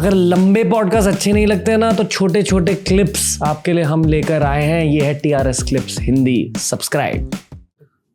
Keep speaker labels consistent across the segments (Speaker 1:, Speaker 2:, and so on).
Speaker 1: अगर लंबे पॉडकास्ट अच्छे नहीं लगते ना तो छोटे छोटे क्लिप्स आपके लिए हम लेकर आए हैं। ये है TRS क्लिप्स हिंदी। सब्सक्राइब।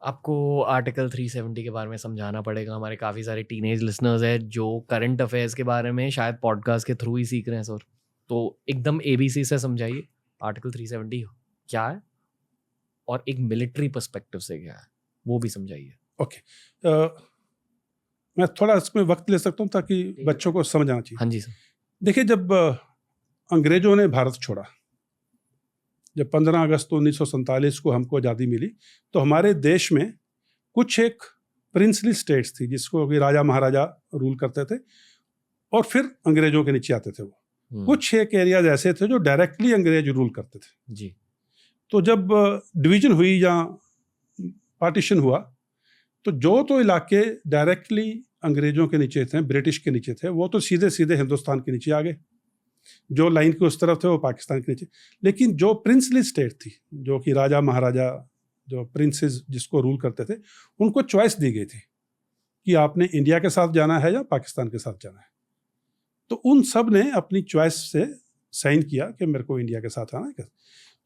Speaker 1: आपको आर्टिकल 370 के बारे में समझाना पड़ेगा। हमारे काफ़ी सारे टीनेज लिसनर्स हैं जो करंट अफेयर्स के बारे में शायद पॉडकास्ट के थ्रू ही सीख रहे हैं सर। तो एकदम ABC से समझाइए आर्टिकल 370 क्या है और एक मिलिट्री पर्सपेक्टिव से क्या है वो भी समझाइए।
Speaker 2: ओके, मैं थोड़ा इसमें वक्त ले सकता हूँ ताकि बच्चों को समझ आना चाहिए।
Speaker 1: हाँ जी सर। देखिए,
Speaker 2: जब अंग्रेजों ने भारत छोड़ा, जब 15 अगस्त 1947 को हमको आज़ादी मिली, तो हमारे देश में कुछ एक प्रिंसली स्टेट्स थी जिसको कि राजा महाराजा रूल करते थे और फिर अंग्रेजों के नीचे आते थे वो। कुछ एक एरियाज ऐसे थे जो डायरेक्टली अंग्रेज रूल करते थे
Speaker 1: जी।
Speaker 2: तो जब डिवीजन हुई या पार्टीशन हुआ तो जो तो इलाके डायरेक्टली अंग्रेजों के नीचे थे, ब्रिटिश के नीचे थे, वो तो सीधे सीधे हिंदुस्तान के नीचे आ गए। जो लाइन के उस तरफ थे वो पाकिस्तान के नीचे। लेकिन जो प्रिंसली स्टेट थी, जो कि राजा महाराजा, जो प्रिंसेस जिसको रूल करते थे, उनको चॉइस दी गई थी कि आपने इंडिया के साथ जाना है या पाकिस्तान के साथ जाना है। तो उन सब ने अपनी चॉइस से साइन किया कि मेरे को इंडिया के साथ आना है।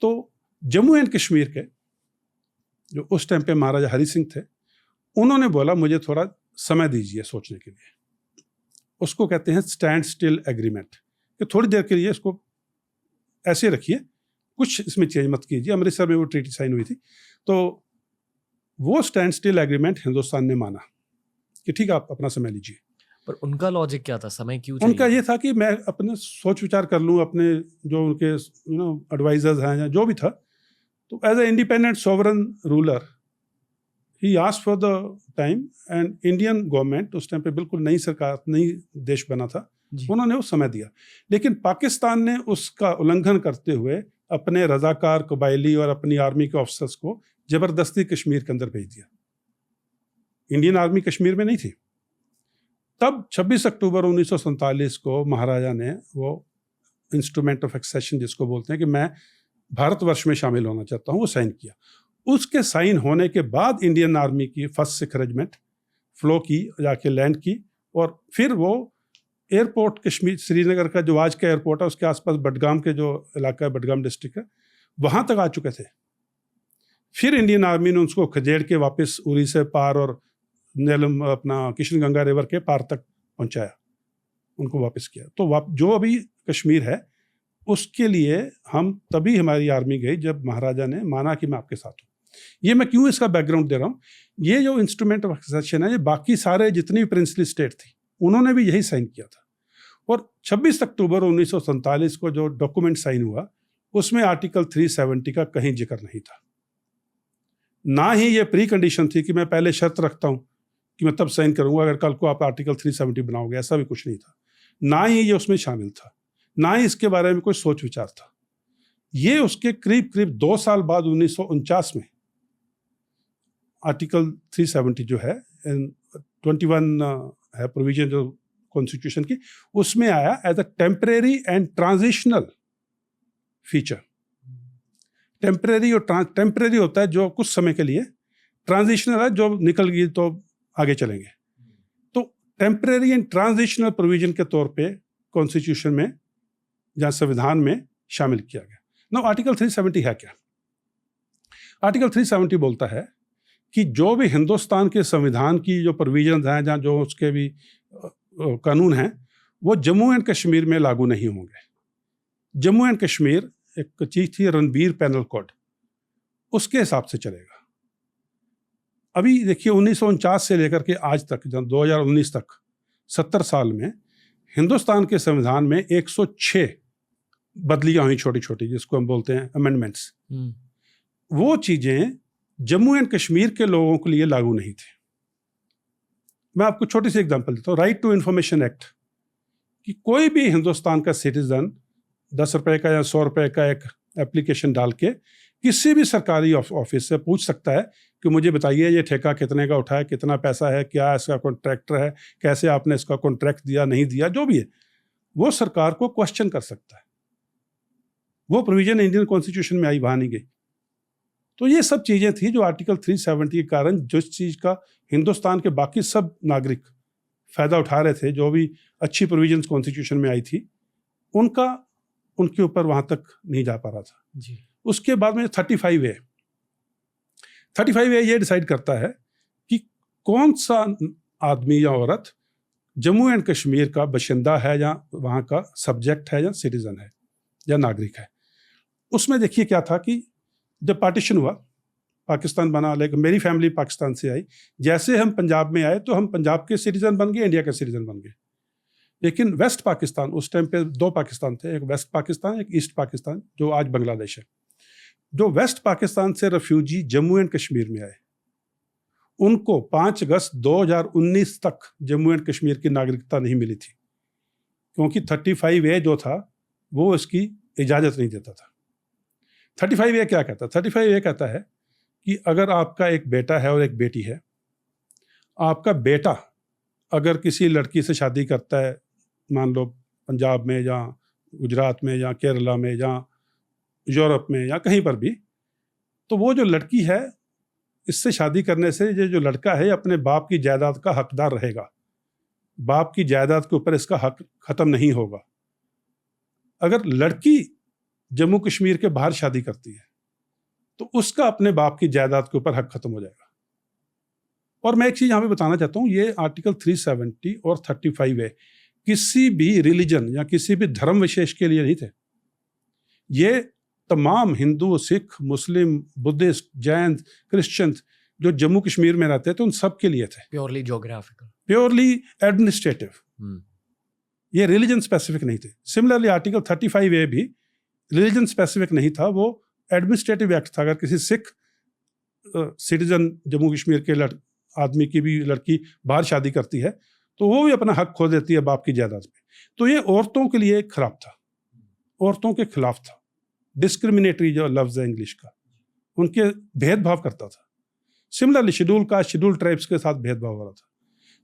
Speaker 2: तो जम्मू एंड कश्मीर के जो उस टाइम पे महाराजा हरि सिंह थे, उन्होंने बोला मुझे थोड़ा समय दीजिए सोचने के लिए। उसको कहते हैं स्टैंड स्टिल एग्रीमेंट, कि थोड़ी देर के लिए इसको ऐसे रखिए, कुछ इसमें चेंज मत कीजिए। अमृतसर में वो ट्रीटी साइन हुई थी, तो वो स्टैंड स्टिल एग्रीमेंट हिंदुस्तान ने माना कि ठीक है आप अपना समय लीजिए।
Speaker 1: पर उनका लॉजिक क्या था, समय क्यों चाहिए?
Speaker 2: उनका ये था कि मैं अपने सोच विचार कर लूँ, अपने जो उनके एडवाइजर्स हैं या जो भी था, तो as a independent sovereign ruler he asked for the time. And Indian government उस टाइम पे बिल्कुल नई सरकार, नई देश बना था, उन्होंने वो समय दिया। लेकिन पाकिस्तान ने उसका उल्लंघन करते हुए अपने रजाकार कबायली और अपनी आर्मी के ऑफिसर्स को जबरदस्ती कश्मीर के अंदर भेज दिया। इंडियन आर्मी कश्मीर में नहीं थी। तब 26 अक्टूबर 1947 को महाराजा ने वो इंस्ट्रूमेंट ऑफ एक्सेशन जिसको बोलते हैं कि मैं भारतवर्ष में शामिल होना चाहता हूँ, वो साइन किया। उसके साइन होने के बाद इंडियन आर्मी की फर्स्ट सिख रेजिमेंट फ्लो की, जाके लैंड की, और फिर वो एयरपोर्ट कश्मीर, श्रीनगर का जो आज का एयरपोर्ट है उसके आसपास बडगाम के जो इलाका है, बडगाम डिस्ट्रिक्ट है, वहाँ तक आ चुके थे। फिर इंडियन आर्मी ने उसको खदेड़ के वापस उरी से पार और नीलम अपना किशन गंगा रिवर के पार तक पहुँचाया, उनको वापस किया। तो जो अभी कश्मीर है उसके लिए हम तभी हमारी आर्मी गई जब महाराजा ने माना कि मैं आपके साथ हूँ। ये मैं क्यों इसका बैकग्राउंड दे रहा हूँ, ये जो इंस्ट्रूमेंट ऑफ एक्सेशन है, ये बाकी सारे जितनी प्रिंसली स्टेट थी उन्होंने भी यही साइन किया था। और 26 अक्टूबर 1947 को जो डॉक्यूमेंट साइन हुआ उसमें आर्टिकल 370 का कहीं जिक्र नहीं था। ना ही ये प्री कंडीशन थी कि मैं पहले शर्त रखता हूँ कि मैं तब साइन करूँगा अगर कल को आप आर्टिकल 370 बनाओगे, ऐसा भी कुछ नहीं था। ना ही ये उसमें शामिल था, ना ही इसके बारे में कोई सोच विचार था। ये उसके करीब करीब 2 साल बाद 1949 में आर्टिकल 370 जो है 21 है प्रोविजन जो कॉन्स्टिट्यूशन की, उसमें आया as a temporary and transitional feature. Temporary और टेम्परेरी होता है जो कुछ समय के लिए, ट्रांजिशनल है जो निकल गई तो आगे चलेंगे। तो टेम्परेरी एंड ट्रांजिशनल प्रोविजन के तौर पे कॉन्स्टिट्यूशन में या संविधान में शामिल किया गया। नाउ आर्टिकल 370 है क्या? आर्टिकल 370 बोलता है कि जो भी हिंदुस्तान के संविधान की जो प्रोविजन हैं, जहाँ जो उसके भी कानून हैं, वो जम्मू एंड कश्मीर में लागू नहीं होंगे। जम्मू एंड कश्मीर एक चीज थी रणबीर पैनल कोड, उसके हिसाब से चलेगा। अभी देखिए 1949 से लेकर के आज तक, 2019 तक 70 साल में हिंदुस्तान के संविधान में 106 बदलियां हुई छोटी छोटी, जिसको हम बोलते हैं अमेंडमेंट्स। वो चीजें जम्मू एंड कश्मीर के लोगों के लिए लागू नहीं थी। मैं आपको छोटी सी एग्जांपल देता हूँ। राइट टू इंफॉर्मेशन एक्ट, कि कोई भी हिंदुस्तान का सिटीजन 10 रुपए का या 100 रुपए का एक एप्लीकेशन डाल के किसी भी सरकारी ऑफिस से पूछ सकता है कि मुझे बताइए ये ठेका कितने का उठा है, कितना पैसा है, क्या इसका कॉन्ट्रैक्टर है, कैसे आपने इसका कॉन्ट्रैक्ट दिया नहीं दिया, जो भी है वो सरकार को क्वेश्चन कर सकता है। वो प्रोविजन इंडियन कॉन्स्टिट्यूशन में आई, वहाँ नहीं गई। तो ये सब चीज़ें थी जो आर्टिकल 370 के कारण जिस चीज़ का हिंदुस्तान के बाकी सब नागरिक फ़ायदा उठा रहे थे, जो भी अच्छी प्रोविजंस कॉन्स्टिट्यूशन में आई थी, उनके ऊपर वहाँ तक नहीं जा पा रहा था
Speaker 1: जी।
Speaker 2: उसके बाद में 35A ये डिसाइड करता है कि कौन सा आदमी या औरत जम्मू एंड कश्मीर का बाशिंदा है या वहाँ का सब्जेक्ट है या सिटीज़न है या नागरिक है। उसमें देखिए क्या था कि जब पार्टीशन हुआ, पाकिस्तान बना, लेकिन मेरी फैमिली पाकिस्तान से आई, जैसे हम पंजाब में आए तो हम पंजाब के सिटीज़न बन गए, इंडिया के सिटीज़न बन गए। लेकिन वेस्ट पाकिस्तान, उस टाइम पे 2 पाकिस्तान थे, एक वेस्ट पाकिस्तान, एक ईस्ट पाकिस्तान, जो आज बांग्लादेश है। जो वेस्ट पाकिस्तान से रेफ्यूजी जम्मू एंड कश्मीर में आए, उनको 5 अगस्त 2019 तक जम्मू एंड कश्मीर की नागरिकता नहीं मिली थी, क्योंकि 35A जो था वो इसकी इजाज़त नहीं देता था। 35A क्या कहता है? 35A कहता है कि अगर आपका एक बेटा है और एक बेटी है, आपका बेटा अगर किसी लड़की से शादी करता है, मान लो पंजाब में या गुजरात में या केरला में या यूरोप में या कहीं पर भी, तो वो जो लड़की है, इससे शादी करने से ये जो लड़का है अपने बाप की जायदाद का हकदार रहेगा, बाप की जायदाद के ऊपर इसका हक ख़त्म नहीं होगा। अगर लड़की जम्मू कश्मीर के बाहर शादी करती है तो उसका अपने बाप की जायदाद के ऊपर हक ख़त्म हो जाएगा। और मैं एक चीज़ यहाँ पे बताना चाहता हूँ, ये आर्टिकल 370 और 35A किसी भी रिलीजन या किसी भी धर्म विशेष के लिए नहीं थे। ये तमाम हिंदू, सिख, मुस्लिम, बुद्धिस्ट, जैन, क्रिश्चियन जो जम्मू कश्मीर में रहते थे उन सब के लिए थे।
Speaker 1: प्योरली ज्योग्राफिकल,
Speaker 2: प्योरली एडमिनिस्ट्रेटिव, ये रिलीजन स्पेसिफिक नहीं थे। सिमिलरली आर्टिकल 35A भी रिलीजन स्पेसिफिक नहीं था, वो एडमिनिस्ट्रेटिव एक्ट था। अगर किसी सिख सिटीजन जम्मू कश्मीर के आदमी की भी लड़की बाहर शादी करती है तो वो भी अपना हक खो देती है बाप की जायदाद पे। तो ये औरतों के लिए खराब था, औरतों के खिलाफ था, डिस्क्रिमिनेटरी जो लफ्ज़ है इंग्लिश का, उनके भेदभाव करता था। Similarly schedule caste, schedule tribes के साथ भेदभाव हो रहा था।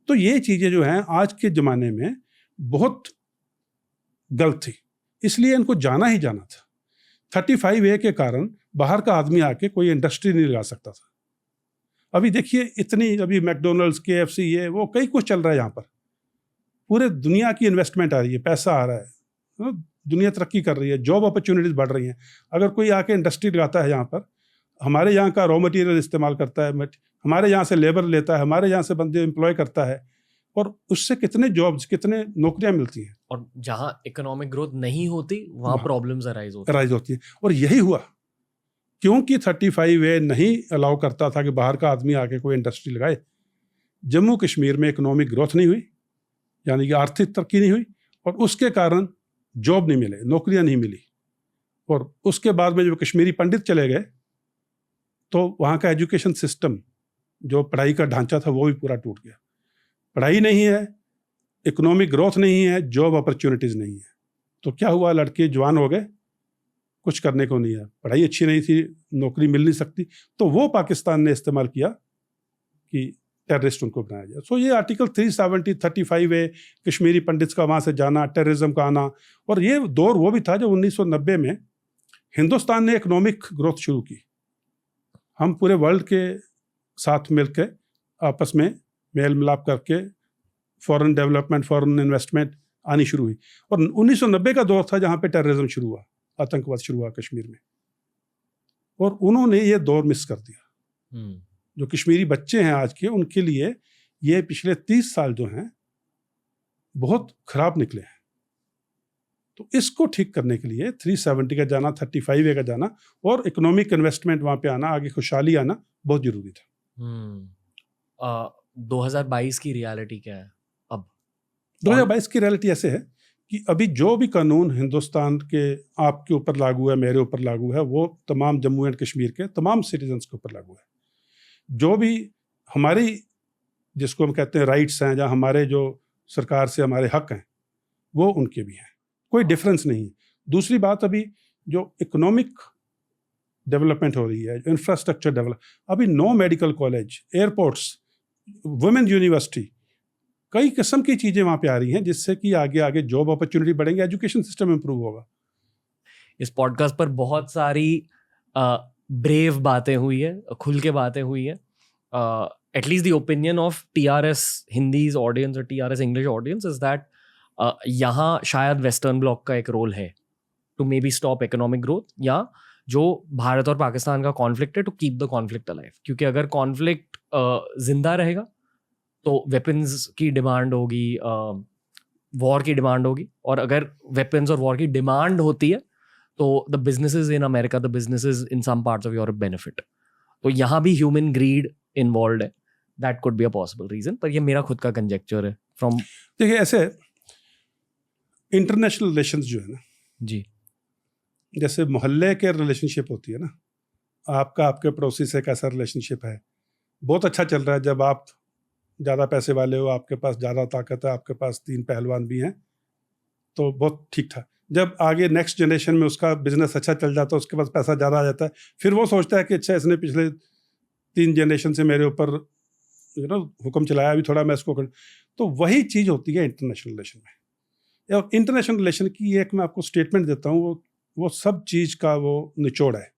Speaker 2: तो ये चीज़ें जो हैं आज के ज़माने में बहुत गलत थी, इसलिए इनको जाना ही जाना था। 35A के कारण बाहर का आदमी आके कोई इंडस्ट्री नहीं लगा सकता था। अभी देखिए इतनी, अभी मैकडोनल्ड्स, KFC, ये वो कई कुछ चल रहा है यहाँ पर, पूरे दुनिया की इन्वेस्टमेंट आ रही है, पैसा आ रहा है, दुनिया तरक्की कर रही है, जॉब अपॉर्चुनिटीज़ बढ़ रही हैं। अगर कोई आके इंडस्ट्री लगाता है यहाँ पर, हमारे यहाँ का रॉ मटेरियल इस्तेमाल करता है, हमारे यहाँ से लेबर लेता है, हमारे यहाँ से बंदे एम्प्लॉय करता है, और उससे कितने जॉब्स, कितने नौकरियाँ मिलती हैं।
Speaker 1: और जहाँ इकोनॉमिक ग्रोथ नहीं होती वहाँ प्रॉब्लम्स अराइज
Speaker 2: होती हैं। और यही हुआ क्योंकि 35A नहीं अलाउ करता था कि बाहर का आदमी आके कोई इंडस्ट्री लगाए। जम्मू कश्मीर में इकोनॉमिक ग्रोथ नहीं हुई, यानी कि आर्थिक तरक्की नहीं हुई, और उसके कारण जॉब नहीं मिले, नौकरियां नहीं मिली। और उसके बाद में जब कश्मीरी पंडित चले गए तो वहाँ का एजुकेशन सिस्टम, जो पढ़ाई का ढांचा था, वो भी पूरा टूट गया। पढ़ाई नहीं है, इकोनॉमिक ग्रोथ नहीं है, जॉब अपॉर्चुनिटीज़ नहीं है, तो क्या हुआ? लड़के जवान हो गए, कुछ करने को नहीं है, पढ़ाई अच्छी नहीं थी, नौकरी मिल नहीं सकती, तो वो पाकिस्तान ने इस्तेमाल किया कि टेररिस्ट उनको बनाया जाए। सो ये आर्टिकल 370, 35A, कश्मीरी पंडित्स का वहाँ से जाना, टेररिज्म का आना, और ये दौर वो भी था जब 1990 में हिंदुस्तान ने इकोनॉमिक ग्रोथ शुरू की। हम पूरे वर्ल्ड के साथ मिलकर आपस में मेल मिलाप करके फॉरेन डेवलपमेंट, फॉरेन इन्वेस्टमेंट आनी शुरू हुई। और 1990 का दौर था जहाँ पे टेररिज्म शुरू हुआ, आतंकवाद शुरू हुआ कश्मीर में, और उन्होंने ये दौर मिस कर दिया। जो कश्मीरी बच्चे हैं आज के, उनके लिए ये पिछले 30 साल जो हैं बहुत खराब निकले हैं। तो इसको ठीक करने के लिए 370 का जाना, 35A का जाना, और इकोनॉमिक इन्वेस्टमेंट वहाँ पे आना, आगे खुशहाली आना बहुत जरूरी था।
Speaker 1: 2022 की रियलिटी क्या है अब?
Speaker 2: 2022 की रियलिटी ऐसे है कि अभी जो भी कानून हिंदुस्तान के आपके ऊपर लागू है, मेरे ऊपर लागू है, वो तमाम जम्मू एंड कश्मीर के तमाम सिटीजन्स के ऊपर लागू है। जो भी हमारी, जिसको हम कहते हैं राइट्स हैं, या हमारे जो सरकार से हमारे हक हैं, वो उनके भी हैं, कोई डिफरेंस नहीं है। दूसरी बात, अभी जो इकोनॉमिक डेवलपमेंट हो रही है, इंफ्रास्ट्रक्चर डेवलप, अभी 9 medical college, airports, women university, कई किस्म की चीज़ें वहाँ पे आ रही हैं, जिससे कि आगे आगे जॉब अपॉर्चुनिटी बढ़ेंगे, एजुकेशन सिस्टम इम्प्रूव होगा।
Speaker 1: इस पॉडकास्ट पर बहुत सारी ब्रेव बातें हुई है, खुल के बातें हुई है। at least the opinion of TRS Hindi's audience or TRS English audience is that यहाँ शायद वेस्टर्न ब्लॉक का एक रोल है to maybe stop economic growth, या जो भारत और पाकिस्तान का कॉन्फ्लिक्ट है to keep the conflict alive. क्योंकि अगर कॉन्फ्लिक्ट जिंदा रहेगा तो वेपन्स की डिमांड होगी, वॉर की डिमांड होगी, और अगर वेपन्स और वॉर की डिमांड होती है तो the businesses in America, the businesses in some parts of Europe benefit. तो यहाँ भी ह्यूमन ग्रीड इन्वॉल्व है. That could be a possible reason, पर ये मेरा खुद का कंजेक्चर है फ्रॉम.
Speaker 2: देखिए, ऐसे इंटरनेशनल रिलेशंस जो है ना
Speaker 1: जी,
Speaker 2: जैसे मोहल्ले के रिलेशनशिप होती है ना, आपका आपके पड़ोसी से कैसा रिलेशनशिप है, बहुत अच्छा चल रहा है. जब आप ज़्यादा पैसे वाले हो, आपके पास ज़्यादा ताकत है, आपके पास 3 पहलवान भी हैं, तो बहुत ठीक था. जब आगे नेक्स्ट जनरेशन में उसका बिजनेस अच्छा चल जाता है, उसके पास पैसा ज़्यादा आ जाता है, फिर वो सोचता है कि अच्छा, इसने पिछले 3 जनरेशन से मेरे ऊपर हुक्म चलाया, अभी थोड़ा मैं इसको तो वही चीज़ होती है इंटरनेशनल रिलेशन में. इंटरनेशनल रिलेशन की एक मैं आपको स्टेटमेंट देता हूँ, वो सब चीज़ का वो निचोड़ है.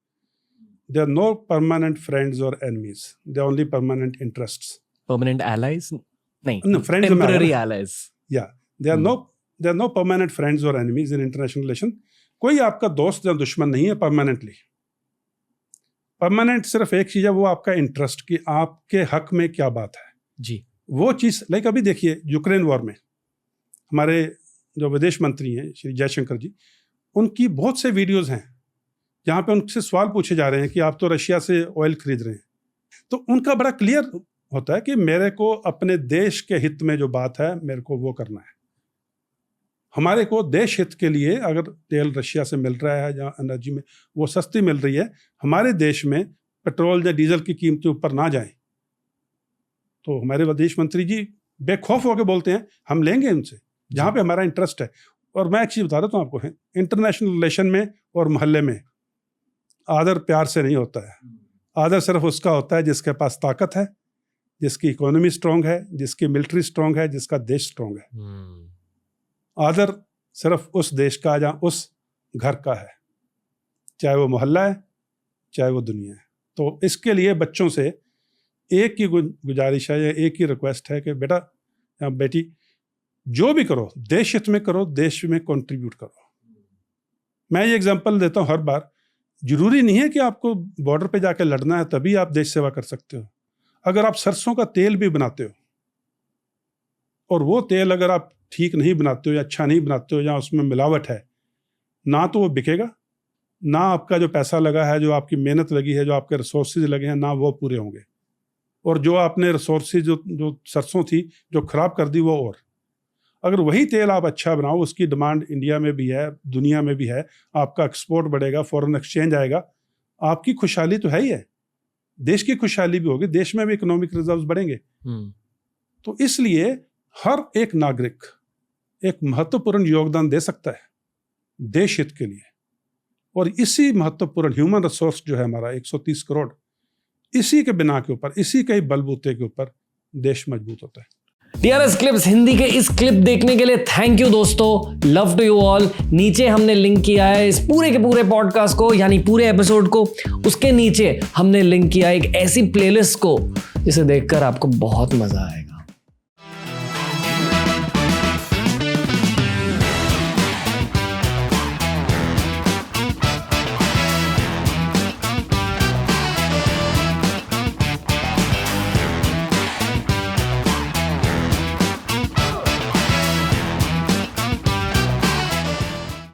Speaker 2: They are no permanent friends और enemies, they are only permanent interests.
Speaker 1: Permanent allies नहीं,
Speaker 2: No, friends
Speaker 1: टेम्पररी एलाइज.
Speaker 2: या they are no permanent friends और एनिमीज इन इंटरनेशनल रिलेशन. कोई आपका दोस्त या दुश्मन नहीं है परमानेंटली. परमानेंट सिर्फ एक चीज़ है, वो आपका इंटरेस्ट, कि आपके हक में क्या बात है
Speaker 1: जी.
Speaker 2: वो चीज़. लाइक अभी देखिए यूक्रेन वॉर में हमारे जो विदेश मंत्री हैं श्री जयशंकर जी, उनकी बहुत से वीडियोस हैं जहाँ पे उनसे सवाल पूछे जा रहे हैं कि आप तो रशिया से ऑयल खरीद रहे हैं. तो उनका बड़ा क्लियर होता है कि मेरे को अपने देश के हित में जो बात है मेरे को वो करना है. हमारे को देश हित के लिए अगर तेल रशिया से मिल रहा है या एनर्जी में वो सस्ती मिल रही है, हमारे देश में पेट्रोल या डीजल की कीमतें ऊपर ना जाएं, तो हमारे विदेश मंत्री जी बेखौफ होकर बोलते हैं हम लेंगे उनसे जहाँ पे हमारा इंटरेस्ट है. और मैं एक चीज़ बता देता हूँ आपको, इंटरनेशनल रिलेशन में और मोहल्ले में आदर प्यार से नहीं होता है. आदर सिर्फ उसका होता है जिसके पास ताकत है, जिसकी इकोनॉमी स्ट्रांग है, जिसकी मिलिट्री स्ट्रांग है, जिसका देश स्ट्रांग है. आदर सिर्फ उस देश का या उस घर का है, चाहे वो मोहल्ला है चाहे वो दुनिया है. तो इसके लिए बच्चों से एक ही गुजारिश है या एक ही रिक्वेस्ट है कि बेटा या बेटी, जो भी करो देश हित में करो, देश में कंट्रीब्यूट करो. मैं ये एग्जांपल देता हूँ हर बार. जरूरी नहीं है कि आपको बॉर्डर पे जाकर लड़ना है तभी आप देश सेवा कर सकते हो. अगर आप सरसों का तेल भी बनाते हो और वो तेल अगर आप ठीक नहीं बनाते हो या अच्छा नहीं बनाते हो या उसमें मिलावट है, ना तो वो बिकेगा, ना आपका जो पैसा लगा है, जो आपकी मेहनत लगी है, जो आपके रिसोर्सेज लगे हैं, ना वो पूरे होंगे. और जो आपने रिसोर्सेज जो सरसों थी जो खराब कर दी वो. और अगर वही तेल आप अच्छा बनाओ, उसकी डिमांड इंडिया में भी है, दुनिया में भी है, आपका एक्सपोर्ट बढ़ेगा, फॉरेन एक्सचेंज आएगा, आपकी खुशहाली तो है ही है, देश की खुशहाली भी होगी, देश में भी इकोनॉमिक रिजर्व्स बढ़ेंगे. तो इसलिए हर एक नागरिक एक महत्वपूर्ण योगदान दे सकता है देश हित के लिए. और इसी महत्वपूर्ण ह्यूमन रिसोर्स जो है हमारा 130 करोड़, इसी के बिना के ऊपर, इसी के ही बलबूते के ऊपर देश मजबूत होता है.
Speaker 1: TRS क्लिप्स हिंदी के इस क्लिप देखने के लिए थैंक यू दोस्तों. Love to you all. नीचे हमने लिंक किया है इस पूरे के पूरे पॉडकास्ट को, यानी पूरे एपिसोड को. उसके नीचे हमने लिंक किया एक ऐसी प्लेलिस्ट को जिसे देखकर आपको बहुत मजा आएगा.